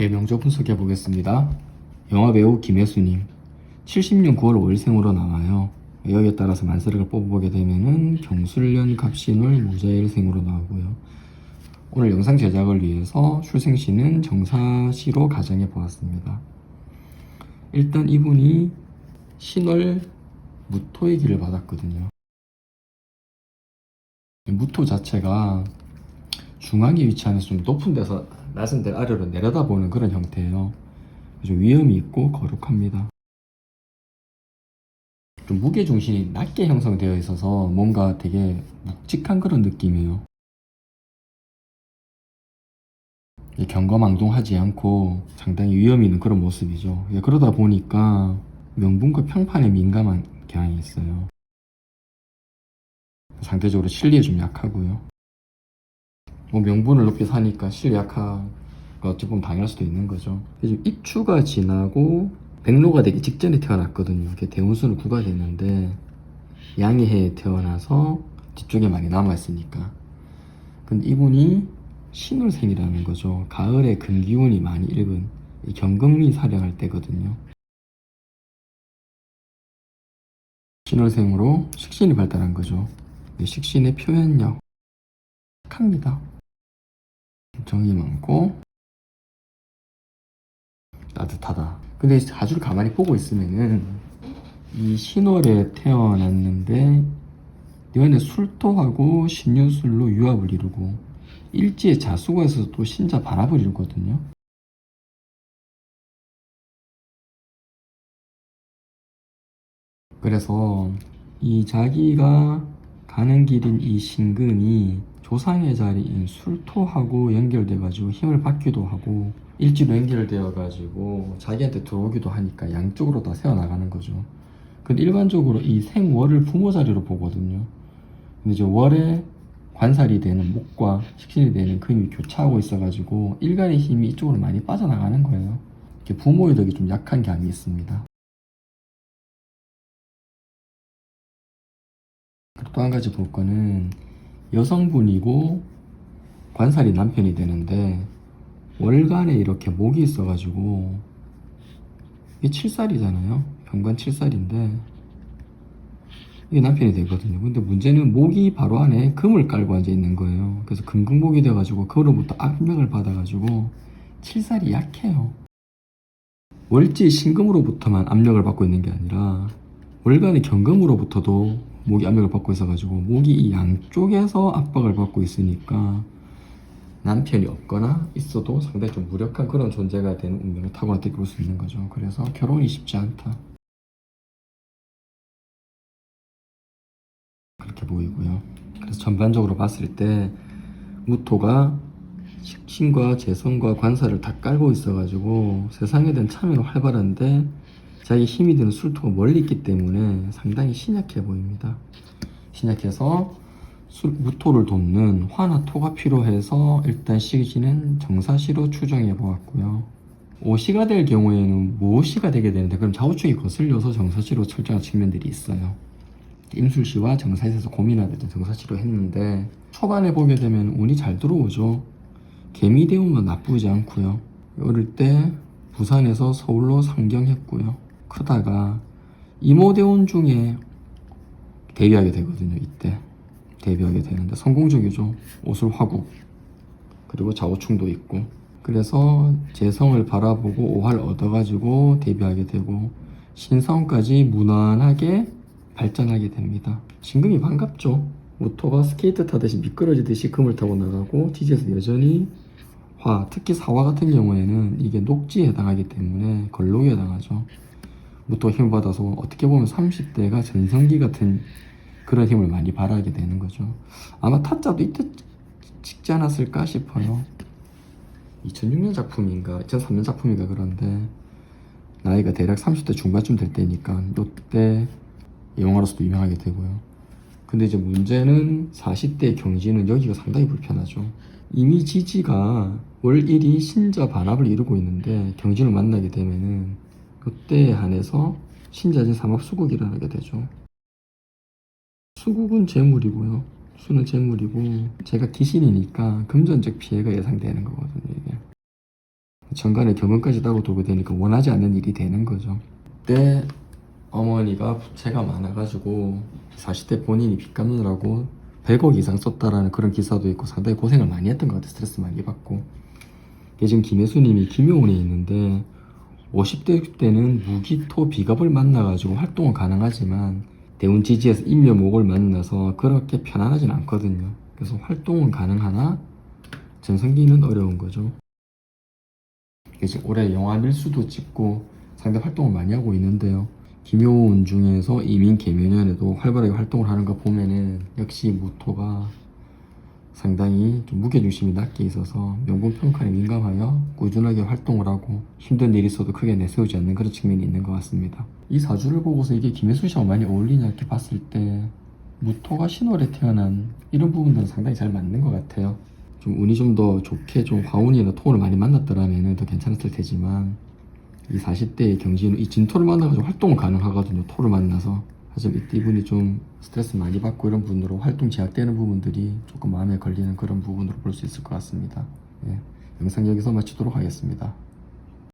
예, 명조 분석해 보겠습니다. 영화배우 김혜수님 70년 9월 5일생으로 나와요. 여기에 따라서 만세력을 뽑아보게 되면은 경술련 갑신월 무자일생으로 나오고요. 오늘 영상 제작을 위해서 출생시는 정사시로 가정해 보았습니다. 일단 이분이 신월 무토의 길을 받았거든요. 무토 자체가 중앙에 위치하면서 좀 높은 데서 낮은 데 아래로 내려다보는 그런 형태예요. 좀 위험이 있고 거룩합니다. 좀 무게중심이 낮게 형성되어 있어서 뭔가 되게 묵직한 그런 느낌이에요. 경거망동하지 않고 상당히 위험이 있는 그런 모습이죠. 그러다 보니까 명분과 평판에 민감한 경향이 있어요. 상대적으로 실리에 좀 약하고요. 뭐 명분을 높게 사니까 실리 약하가 어찌 보면 당할 수도 있는 거죠. 입추가 지나고 백로가 되기 직전에 태어났거든요. 대운수는 구가 됐는데 양의 해에 태어나서 뒤쪽에 많이 남아있으니까. 근데 이분이 신월생이라는 거죠. 가을에 금기운이 많이 읽은 경금이 사령할 때거든요. 신월생으로 식신이 발달한 거죠. 식신의 표현력 착합니다. 정이 많고 따뜻하다. 근데 자주를 가만히 보고 있으면은 이 신월에 태어났는데 이번에 술토하고 신유술로 유합을 이루고 일지의 자수고에서 또 신자 반합을 이루거든요. 그래서 이 자기가 가는 길인 이 신근이 조상의 자리인 술토하고 연결돼 가지고 힘을 받기도 하고 일지로 연결되어 가지고 자기한테 들어오기도 하니까 양쪽으로 다 세워나가는 거죠. 근데 일반적으로 이 생월을 부모 자리로 보거든요. 근데 이제 월에 관살이 되는 목과 식신이 되는 금이 교차하고 있어가지고 일간의 힘이 이쪽으로 많이 빠져나가는 거예요. 부모의 덕이 좀 약한 경향이 있습니다. 또 한 가지 볼 거는 여성분이고 관살이 남편이 되는데 월간에 이렇게 목이 있어가지고 이게 칠살이잖아요. 병관 칠살인데 이게 남편이 되거든요. 근데 문제는 목이 바로 안에 금을 깔고 앉아 있는 거예요. 그래서 금극목이 돼가지고 그로부터 압력을 받아가지고 칠살이 약해요. 월지 신금으로부터만 압력을 받고 있는 게 아니라 월간의 경금으로부터도 목이 압력을 받고 있어가지고 목이 이 양쪽에서 압박을 받고 있으니까 남편이 없거나 있어도 상당히 좀 무력한 그런 존재가 되는 운명을 타고났다고 볼 수 있는 거죠. 그래서 결혼이 쉽지 않다. 그렇게 보이고요. 그래서 전반적으로 봤을 때 무토가 식신과 재성과 관사를 다 깔고 있어가지고 세상에 대한 참여는 활발한데 자기 힘이 드는 술토가 멀리 있기 때문에 상당히 신약해 보입니다. 신약해서 무토를 돕는 화나 토가 필요해서 일단 시기는 정사시로 추정해 보았고요. 오시가 될 경우에는 무오시가 되게 되는데 그럼 좌우축이 거슬려서 정사시로 설정한 측면들이 있어요. 임술시와 정사시에서 고민하던 정사시로 했는데 초반에 보게 되면 운이 잘 들어오죠. 개미대운은 나쁘지 않고요. 어릴 때 부산에서 서울로 상경했고요. 크다가 이모대운 중에 데뷔하게 되거든요. 이때 데뷔하게 되는데 성공적이죠. 오술 화국 그리고 좌우충도 있고 그래서 재성을 바라보고 오화를 얻어가지고 데뷔하게 되고 신성까지 무난하게 발전하게 됩니다. 진금이 반갑죠. 모토가 스케이트 타듯이 미끄러지듯이 금을 타고 나가고 지지에서 여전히 화, 특히 사화 같은 경우에는 이게 녹지에 해당하기 때문에 걸록에 해당하죠. 무토 힘을 받아서 어떻게 보면 30대가 전성기 같은 그런 힘을 많이 발휘하게 되는 거죠. 아마 타짜도 이때 찍지 않았을까 싶어요. 2006년 작품인가 2003년 작품인가 그런데 나이가 대략 30대 중반쯤 될 때니까 이때 영화로서도 유명하게 되고요. 근데 이제 문제는 40대 경지는 여기가 상당히 불편하죠. 이미 지지가 월 1이 신자 반합을 이루고 있는데 경진을 만나게 되면은 그때에 한해서 신자진 삼합수국이 일어나게 되죠. 수국은 재물이고요. 수는 재물이고 제가 기신이니까 금전적 피해가 예상되는 거거든요. 이게 정관에 경금까지 따고 돌게 되니까 원하지 않는 일이 되는 거죠. 그때 어머니가 부채가 많아가지고 40대 본인이 빚 갚느라고 100억 이상 썼다라는 그런 기사도 있고 상당히 고생을 많이 했던 것 같아요. 스트레스 많이 받고. 이게 지금 김혜수님이 김효운에 있는데 50대 60대는 무기토 비겁을 만나가지고 활동은 가능하지만 대운지지에서 인묘목을 만나서 그렇게 편안하진 않거든요. 그래서 활동은 가능하나 전성기는 어려운 거죠. 이제 올해 영화 밀수도 찍고 상당히 활동을 많이 하고 있는데요. 김효운 중에서 이민 개묘년에도 활발하게 활동을 하는 거 보면은 역시 무토가 상당히 좀 무게중심이 낮게 있어서 명분평가에 민감하여 꾸준하게 활동을 하고 힘든 일이 있어도 크게 내세우지 않는 그런 측면이 있는 것 같습니다. 이 사주를 보고서 이게 김혜수 씨하고 많이 어울리냐 이렇게 봤을 때 무토가 신월에 태어난 이런 부분들은 상당히 잘 맞는 것 같아요. 좀 운이 좀 더 좋게 좀 화운이나 토를 많이 만났더라면 더 괜찮았을 테지만 이 40대의 경지는 이 진토를 만나가지고 활동은 가능하거든요. 토를 만나서. 하지만 이분이 좀 스트레스 많이 받고 이런 분으로 활동 제약되는 부분들이 조금 마음에 걸리는 그런 부분으로 볼 수 있을 것 같습니다. 예, 영상 여기서 마치도록 하겠습니다.